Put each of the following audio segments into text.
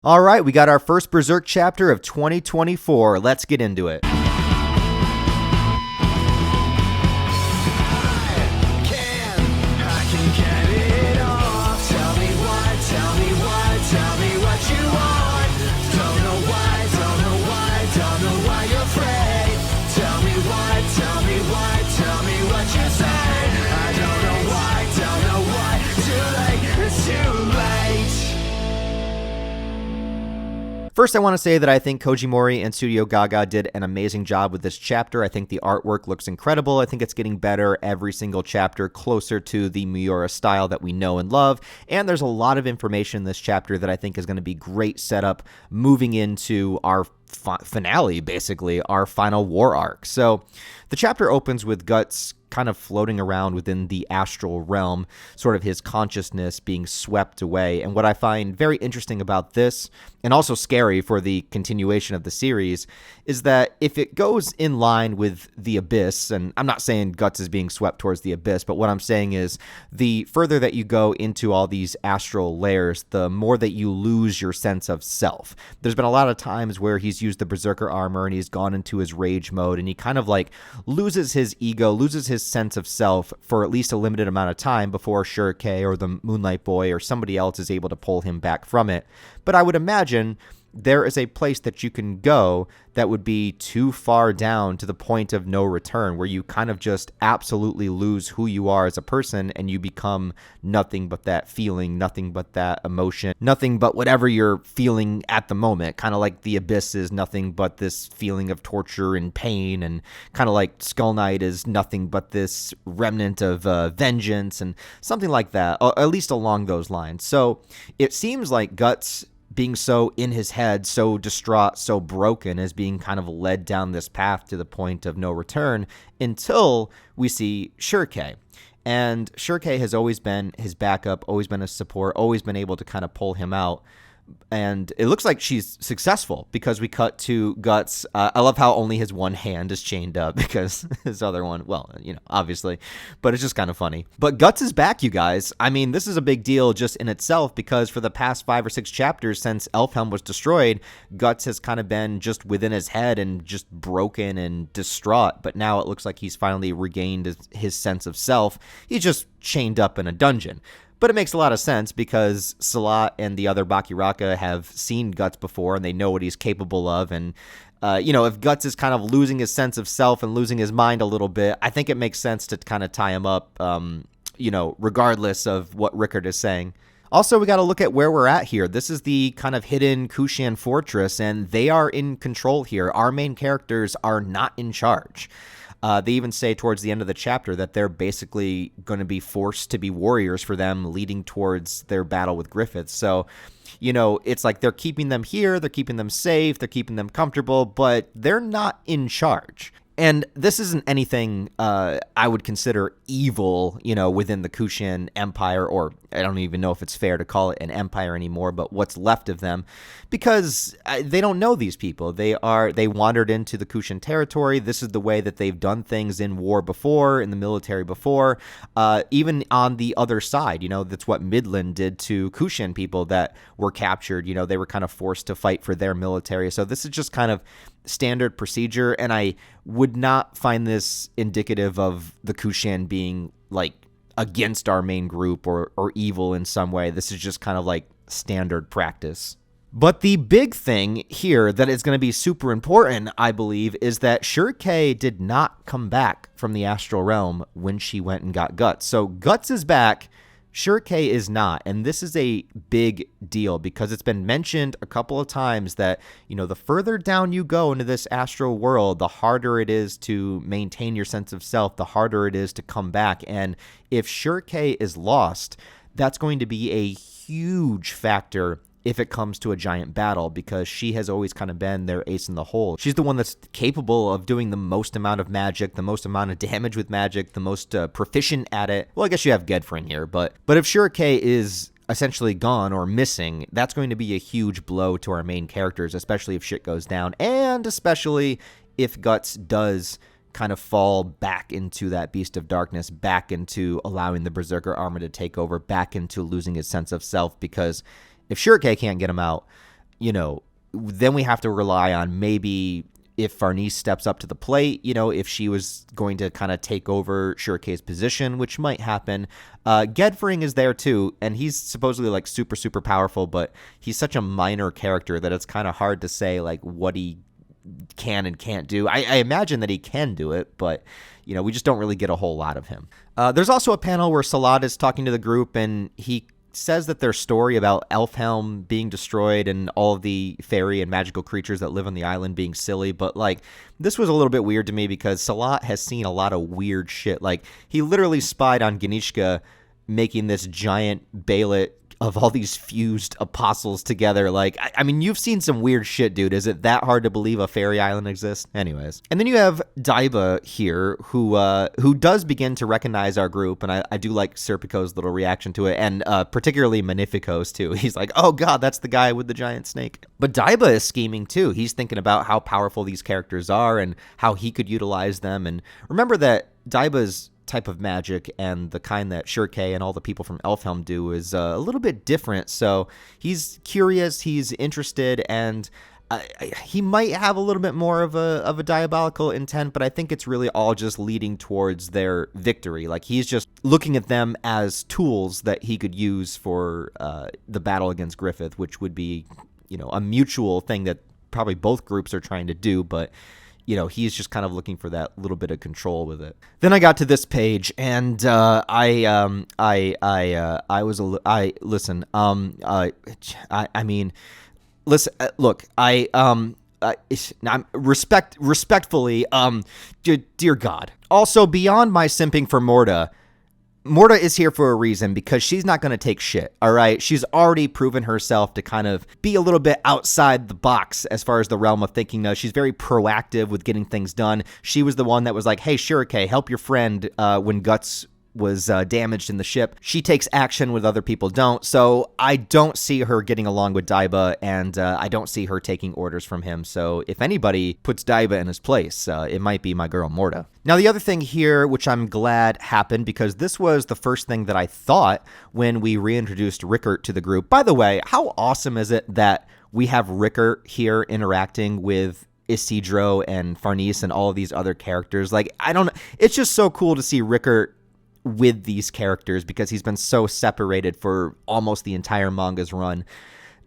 All right, we got our first Berserk chapter of 2024. Let's get into it. First, I want to say that I think Koji Mori and Studio Gaga did an amazing job with this chapter. I think the artwork looks incredible. I think it's getting better every single chapter, closer to the Miura style that we know and love. And there's a lot of information in this chapter that I think is going to be great setup moving into our finale, basically, our final war arc. So the chapter opens with Guts kind of floating around within the astral realm, sort of his consciousness being swept away. And what I find very interesting about this, and also scary for the continuation of the series, is that if it goes in line with the abyss, and I'm not saying Guts is being swept towards the abyss, but what I'm saying is the further that you go into all these astral layers, the more that you lose your sense of self. There's been a lot of times where he's used the Berserker armor and he's gone into his rage mode, and he kind of like loses his ego, loses his sense of self for at least a limited amount of time before Schierke or the Moonlight Boy or somebody else is able to pull him back from it. But I would imagine there is a place that you can go that would be too far down to the point of no return, where you kind of just absolutely lose who you are as a person and you become nothing but that feeling, nothing but that emotion, nothing but whatever you're feeling at the moment. Kind of like the abyss is nothing but this feeling of torture and pain, and kind of like Skull Knight is nothing but this remnant of vengeance and something like that, or at least along those lines. So it seems like Guts being so in his head, so distraught, so broken, is being kind of led down this path to the point of no return until we see Schierke. And Schierke has always been his backup, always been his support, always been able to kind of pull him out. And it looks like she's successful because we cut to Guts. I love how only his one hand is chained up because his other one, well, obviously, but it's just kind of funny. But Guts is back, you guys. I mean, this is a big deal just in itself because for the past 5 or 6 chapters since Elfhelm was destroyed, Guts has kind of been just within his head and just broken and distraught. But now it looks like he's finally regained his sense of self. He's just chained up in a dungeon. But it makes a lot of sense because Salat and the other Bakiraka have seen Guts before and they know what he's capable of. And, if Guts is kind of losing his sense of self and losing his mind a little bit, I think it makes sense to kind of tie him up, regardless of what Rickert is saying. Also, we got to look at where we're at here. This is the kind of hidden Kushan fortress, and they are in control here. Our main characters are not in charge. They even say towards the end of the chapter that they're basically going to be forced to be warriors for them leading towards their battle with Griffith. So, it's like they're keeping them here, they're keeping them safe, they're keeping them comfortable, but they're not in charge. And this isn't anything I would consider evil, within the Kushan Empire, or I don't even know if it's fair to call it an empire anymore, but what's left of them, because they don't know these people. They wandered into the Kushan territory. This is the way that they've done things in war before, in the military before, even on the other side. That's what Midland did to Kushan people that were captured. They were kind of forced to fight for their military. So this is just kind of standard procedure, and I would not find this indicative of the Kushan being like against our main group or evil in some way. This is just kind of like standard practice. But the big thing here that is going to be super important, I believe, is that Schierke did not come back from the astral realm when she went and got Guts. So Guts is back, Schierke is not, and this is a big deal because it's been mentioned a couple of times that, the further down you go into this astral world, the harder it is to maintain your sense of self, the harder it is to come back. And if Schierke is lost, that's going to be a huge factor if it comes to a giant battle, because she has always kind of been their ace in the hole. She's the one that's capable of doing the most amount of magic, the most amount of damage with magic, the most proficient at it. Well, I guess you have Gedfrin here, but if Schierke is essentially gone or missing, that's going to be a huge blow to our main characters, especially if shit goes down, and especially if Guts does kind of fall back into that Beast of Darkness, back into allowing the Berserker armor to take over, back into losing his sense of self, because if Schierke can't get him out, then we have to rely on maybe if Farnese steps up to the plate, if she was going to kind of take over Schierke's position, which might happen. Gedfring is there too, and he's supposedly like super, super powerful, but he's such a minor character that it's kind of hard to say like what he can and can't do. I imagine that he can do it, but we just don't really get a whole lot of him. There's also a panel where Salat is talking to the group, and he says that their story about Elfhelm being destroyed and all of the fairy and magical creatures that live on the island being silly, but like this was a little bit weird to me because Salat has seen a lot of weird shit. Like he literally spied on Ganishka making this giant bailet of all these fused apostles together. Like, I mean, you've seen some weird shit, dude. Is it that hard to believe a fairy island exists? Anyways. And then you have Daba here, who does begin to recognize our group, and I do like Serpico's little reaction to it, and particularly Magnifico's too. He's like, oh god, that's the guy with the giant snake. But Daba is scheming too. He's thinking about how powerful these characters are and how he could utilize them. And remember that Daba's type of magic and the kind that Schierke and all the people from Elfhelm do is a little bit different. So he's curious, he's interested, and he might have a little bit more of a diabolical intent, but I think it's really all just leading towards their victory. Like he's just looking at them as tools that he could use for the battle against Griffith, which would be, a mutual thing that probably both groups are trying to do, but he's just kind of looking for that little bit of control with it. Then I got to this page, and respectfully, dear God. Also, beyond my simping for Morta is here for a reason because she's not going to take shit, all right? She's already proven herself to kind of be a little bit outside the box as far as the realm of thinking goes. She's very proactive with getting things done. She was the one that was like, hey, Schierke, help your friend when Guts was damaged in the ship. She takes action when other people don't, so I don't see her getting along with Daba, and I don't see her taking orders from him. So if anybody puts Daba in his place, it might be my girl Morta. Now, the other thing here, which I'm glad happened, because this was the first thing that I thought when we reintroduced Rickert to the group. By the way, how awesome is it that we have Rickert here interacting with Isidro and Farnese and all of these other characters? Like, I don't know. It's just so cool to see Rickert with these characters because he's been so separated for almost the entire manga's run.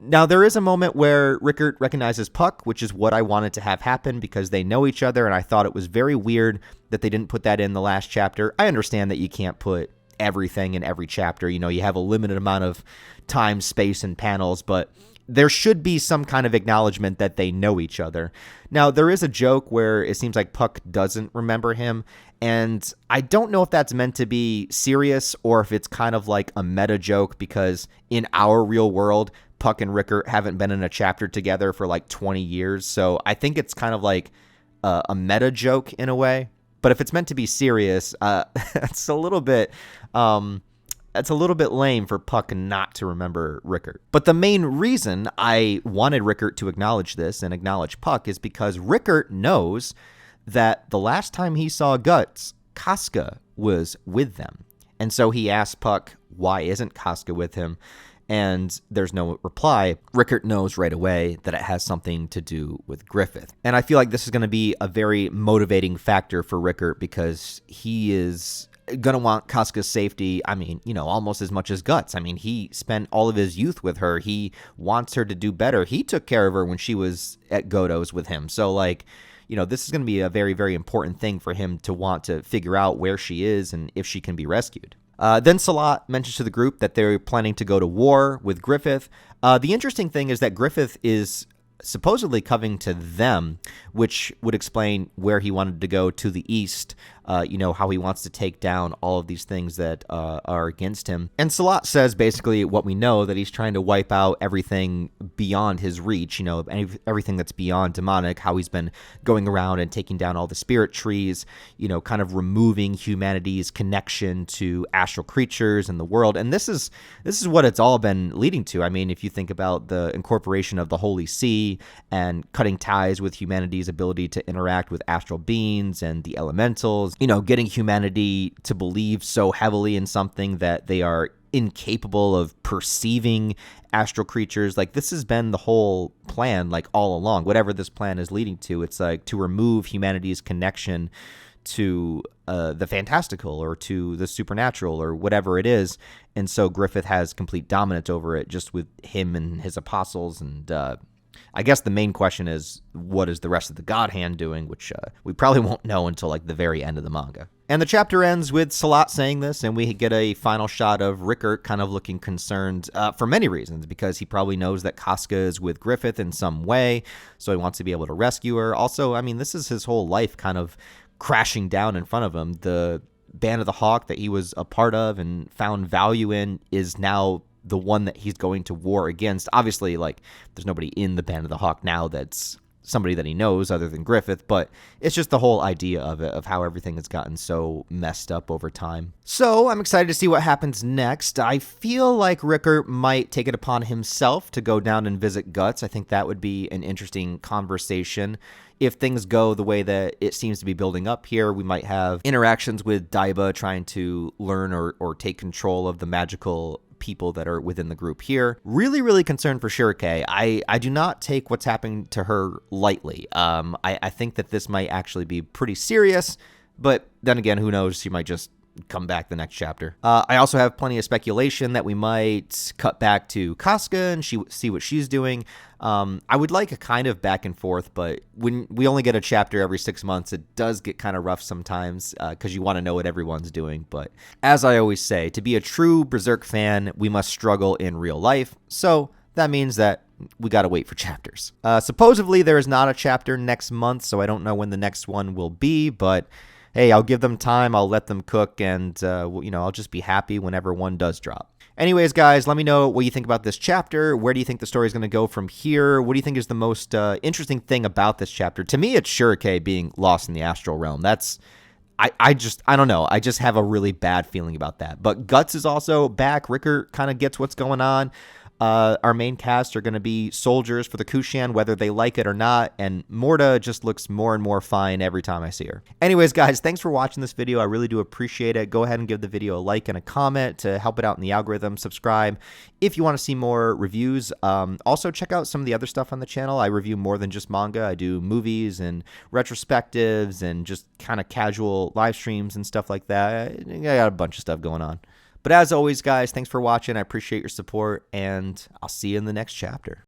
Now, there is a moment where Rickert recognizes Puck, which is what I wanted to have happen because they know each other, and I thought it was very weird that they didn't put that in the last chapter. I understand that you can't put everything in every chapter. You have a limited amount of time, space, and panels, but there should be some kind of acknowledgement that they know each other. Now, there is a joke where it seems like Puck doesn't remember him, and I don't know if that's meant to be serious or if it's kind of like a meta joke because in our real world, Puck and Rickert haven't been in a chapter together for like 20 years. So I think it's kind of like a meta joke in a way. But if it's meant to be serious, it's a little bit lame for Puck not to remember Rickert. But the main reason I wanted Rickert to acknowledge this and acknowledge Puck is because Rickert knows that the last time he saw Guts, Casca was with them. And so he asked Puck, why isn't Casca with him? And there's no reply. Rickert knows right away that it has something to do with Griffith. And I feel like this is going to be a very motivating factor for Rickert because he is going to want Casca's safety, almost as much as Guts. He spent all of his youth with her. He wants her to do better. He took care of her when she was at Godo's with him. So, this is going to be a very, very important thing for him to want to figure out where she is and if she can be rescued. Then Salat mentions to the group that they're planning to go to war with Griffith. The interesting thing is that Griffith is supposedly coming to them, which would explain where he wanted to go to the east, how he wants to take down all of these things that are against him. And Salat says basically what we know, that he's trying to wipe out everything beyond his reach, everything that's beyond demonic, how he's been going around and taking down all the spirit trees, kind of removing humanity's connection to astral creatures and the world. And this is what it's all been leading to. If you think about the incorporation of the Holy See and cutting ties with humanity's ability to interact with astral beings and the elementals, getting humanity to believe so heavily in something that they are incapable of perceiving astral creatures. Like, this has been the whole plan, like, all along. Whatever this plan is leading to, it's like to remove humanity's connection to the fantastical or to the supernatural or whatever it is. And so Griffith has complete dominance over it, just with him and his apostles. And I guess the main question is, what is the rest of the God Hand doing, which we probably won't know until like the very end of the manga. And the chapter ends with Salat saying this, and we get a final shot of Rickert kind of looking concerned for many reasons, because he probably knows that Casca is with Griffith in some way, so he wants to be able to rescue her. Also, I mean, this is his whole life kind of crashing down in front of him. The Band of the Hawk that he was a part of and found value in is now the one that he's going to war against. Obviously, like, there's nobody in the Band of the Hawk now that's somebody that he knows other than Griffith, but it's just the whole idea of it, of how everything has gotten so messed up over time. So I'm excited to see what happens next. I feel like Rickert might take it upon himself to go down and visit Guts. I think that would be an interesting conversation. If things go the way that it seems to be building up here, we might have interactions with Daba trying to learn or take control of the magical people that are within the group here. Really concerned for Schierke. I do not take what's happening to her lightly. I think that this might actually be pretty serious, but then again, who knows? She might just come back the next chapter. I also have plenty of speculation that we might cut back to Casca and see what she's doing. I would like a kind of back and forth, but when we only get a chapter every 6 months, it does get kind of rough sometimes because you want to know what everyone's doing. But as I always say, to be a true Berserk fan, we must struggle in real life. So that means that we got to wait for chapters. Supposedly there is not a chapter next month, so I don't know when the next one will be, but hey, I'll give them time, I'll let them cook, and, I'll just be happy whenever one does drop. Anyways, guys, let me know what you think about this chapter. Where do you think the story is going to go from here? What do you think is the most interesting thing about this chapter? To me, it's Schierke being lost in the astral realm. That's, I don't know. I just have a really bad feeling about that. But Guts is also back. Rickert kind of gets what's going on. Our main cast are going to be soldiers for the Kushan, whether they like it or not, and Morta just looks more and more fine every time I see her. Anyways, guys, thanks for watching this video. I really do appreciate it. Go ahead and give the video a like and a comment to help it out in the algorithm. Subscribe if you want to see more reviews. Also, check out some of the other stuff on the channel. I review more than just manga. I do movies and retrospectives and just kind of casual live streams and stuff like that. I got a bunch of stuff going on. But as always, guys, thanks for watching. I appreciate your support, and I'll see you in the next chapter.